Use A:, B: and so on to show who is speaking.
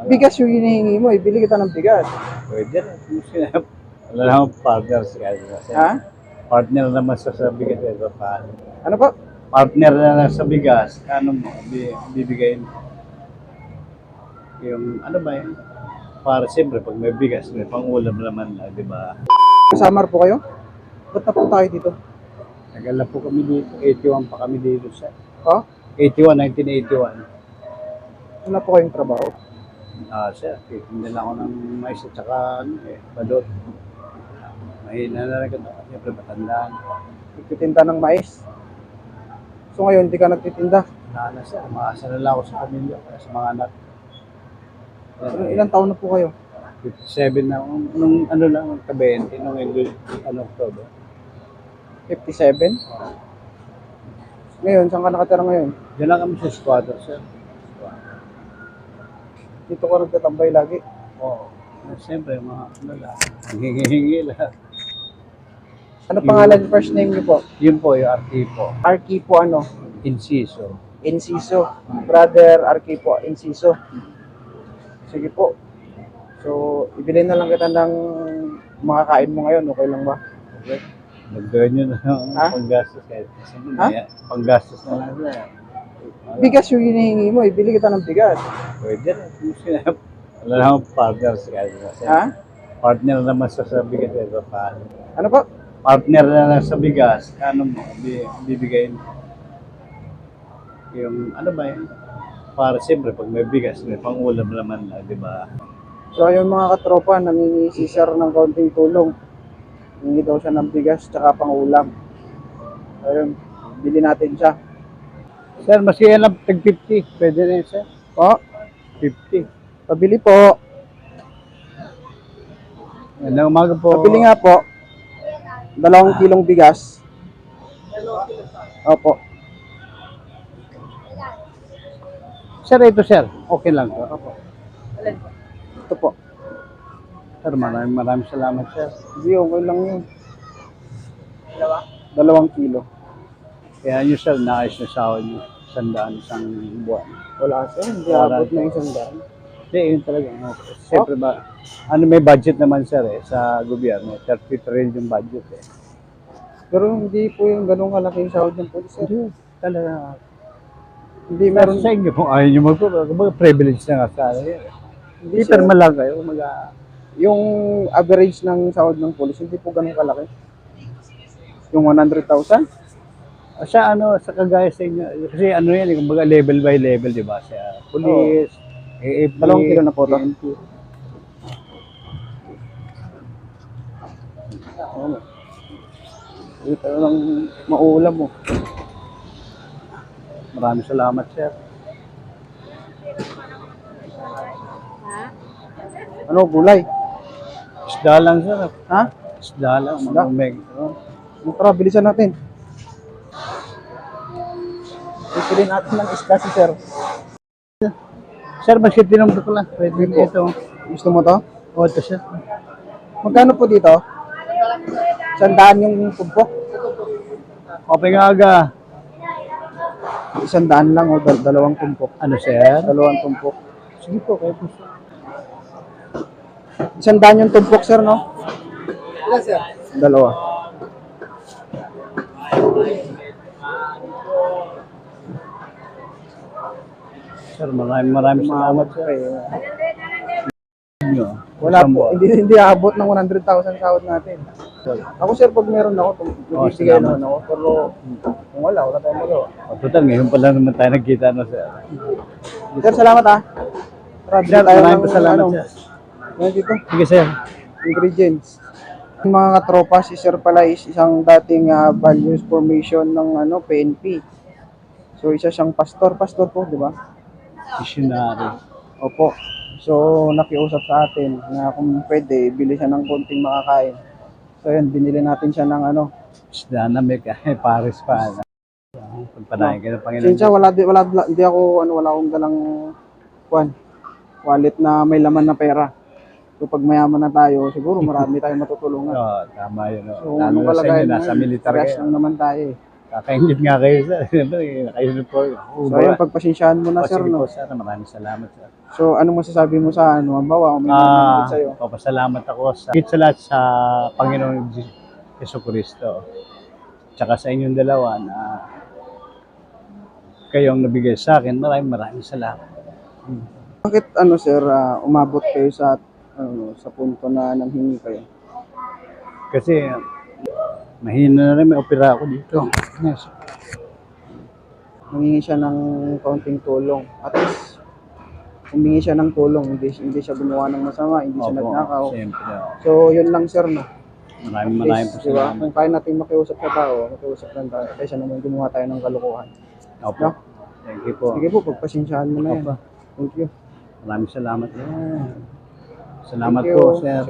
A: Bigas yung hinihingi mo, ibili kita ng bigas.
B: Pwede na. Wala naman partner siya.
A: Ha?
B: Partner naman sa bigas. Paano?
A: Ano po?
B: Partner na lang sa bigas. Ano mo? Bibigay mo. Yung ano ba yun? Para siyempre pag may bigas, may pang-ulam naman lang, di ba?
A: Samar po kayo? Ba't na po tayo dito?
B: Tagal na po kami dito. 81 pa kami dito sa
A: Ha?
B: 81, 1981.
A: Wala po kayong trabaho?
B: Sir, hindi na ako ng mais at saka balot. Mahina na rin ito. Siyempre, matandaan.
A: Nagtitinda ng mais. So ngayon, hindi ka nagtitinda.
B: Wala na sir. Maasa na lang ako sa pamilya, sa mga anak.
A: Ilang taon na po kayo?
B: 57 na ako. Nung ano lang, ka-20, nung October.
A: 57? Ngayon, saan ka nakatira ngayon?
B: Diyan lang kami sa squatter, sir.
A: Dito ka nagtatambay lagi.
B: Oo. Siyempre, mga ano lang, hingi-hingi lang.
A: Ano pangalan, first name niyo po?
B: Yun po, yung Arquipo.
A: Arquipo ano?
B: Inciso.
A: Inciso. Brother Arquipo Inciso. Sige po. So, ibili na lang kita ng makakain mo ngayon. Okay lang ba?
B: Okay. Magdawin nyo na ang
A: Ha?
B: panggastos kahit kasi
A: Ha?
B: panggastos na lang yan.
A: Bigas yung hinihingi mo, ibili kita ng bigas.
B: Pwede na. Wala naman partner siya.
A: Ha?
B: Partner naman sa bigas. Paano?
A: Ano po?
B: Partner na lang sa bigas. Ano mo? Bibigay mo. Yung ano ba yun? Para siyempre pag may bigas, may pang-ulam naman lang, di ba?
A: So, yung mga katropa, nangingi si Sir ng kaunting tulong. Nangingi daw siya ng bigas tsaka pang-ulam. Ayun, bili natin siya.
B: Sir, maski yan lang tag 50. Pwede na yun, sir.
A: Po,
B: 50.
A: pabili po.
B: Yan ang umaga po.
A: Pabili nga po. 2 kilong bigas. Opo.
B: Sir, ito sir. Okay lang. Opo.
A: Ito po.
B: Sir, maraming salamat, sir.
A: Hindi, okay lang yun. 2 kilo.
B: Kaya nyo, sir, naayos na sahod nyo. 100 isang buwan.
A: Wala sir, hindi
B: Wala.
A: abot na 100.
B: Hindi, yun talaga. Siyempre ba, ano may budget naman, sir, sa gobyerno. 33 yung budget,
A: Pero hindi po yung ganun kalaki yung sahod ng police sir.
B: Hindi, talaga.
A: Hindi
B: Meron
A: meron,
B: sa inyo kung ayaw nyo magpapagawa, privilege na nga sa yan.
A: hindi
B: Hindi,
A: sir.
B: pero lang kayo.
A: Yung average ng sahod ng police, hindi po ganun kalaki. Yung 100,000?
B: Sa ano, sa kagaya sa inyo, kasi ano yan, kumbaga level by level, di ba? Sa police, AFP,
A: 2 kilo na po to.
B: PNP.
A: Oo. Ito lang mauulam mo.
B: Maraming salamat, sir.
A: Ano, gulay?
B: Isda lang, sir.
A: Ha?
B: Isda lang,
A: Isda?
B: mga umeg.
A: Tara, bilisan natin. Pipili natin ng isda si sir.
B: Sir, bakit tinumdo ko lang? Pwede
A: Hindi po.
B: ito.
A: Gusto mo to?
B: O, ito, sir.
A: Magkano po dito? 100 yung pumpok?
B: Okay nga aga.
A: 100 lang o 2 pumpok?
B: Ano, sir?
A: 2 tumpok.
B: Sige po, kayo po, sir.
A: 100 yung tumpok sir, no?
C: Ilan sir?
A: 2.
B: Sir, maraming salamat, sir. Inyo.
A: Wala
B: Isang
A: po,
B: buwan.
A: hindi abot ng 100,000 sahod natin. Ako sir, pag meron ako, magbibigay
B: salamat.
A: naman ako. Pero kung wala tayong magawa.
B: O, total, ngayon pa lang naman tayo nagkita, no, sir.
A: Sir, salamat ha. Tara, bili
B: Sir,
A: tayo
B: maraming
A: ng
B: salamat,
A: ano,
B: sir.
A: ano dito,
B: Sige, sir.
A: ingredients. Yung mga katropa, si Sir pala is isang dating values formation ng PNP. So isa siyang pastor po, di ba?
B: Missionary.
A: Opo. So nakiusap sa atin na kung pwede, bili siya ng konting makakain. So yun, binili natin siya ng
B: Isda na may Paris pa. Pagpanahin ka ng Panginoon.
A: Sinsya, hindi ako, wala akong dalang wallet na may laman na pera. So pag mayaman na tayo, siguro marami tayong matutulungan.
B: Oo, tama yun.
A: So
B: Lalo
A: anong
B: na sa inyo,
A: kalagayan
B: nasa
A: ngayon?
B: military
A: Parehas
B: kayo.
A: lang naman tayo eh.
B: Kakaingit nga kayo, sir. Naka-uniform.
A: So, ayun, pagpasensyahan mo na, sir,
B: Sige po,
A: no?
B: sir. Maraming salamat, sir.
A: So, ano masasabi mo sa ano? Halimbawa, kung may nabanggit sa'yo.
B: Papasalamat ako sa lahat sa Panginoong Jesucristo. Tsaka sa inyong dalawa na kayong nabigay sa akin. Maraming salamat.
A: Bakit, ano, sir, umabot kayo sa, ano, sa punto na nanghingi kayo?
B: Kasi mahina na rin, may opera ako dito. Yes.
A: Nangingi siya ng kaunting tulong. At least, humingi siya ng tulong. Hindi siya gumawa ng masama, hindi siya nagnakaw.
B: Siyempre.
A: So, yun lang, sir, no?
B: Maraming
A: At least,
B: po
A: diba,
B: salamat.
A: kung kaya natin makiusap sa tao, makiusap ng tao, kaysa naman gumawa tayo ng kalokohan.
B: Opo.
A: No?
B: Thank you po.
A: Sige po, pagpasensyahan mo na yan.
B: Opo.
A: Thank you.
B: Maraming salamat.
A: Yan.
B: Salamat
A: Thank
B: po,
A: you.
B: sir.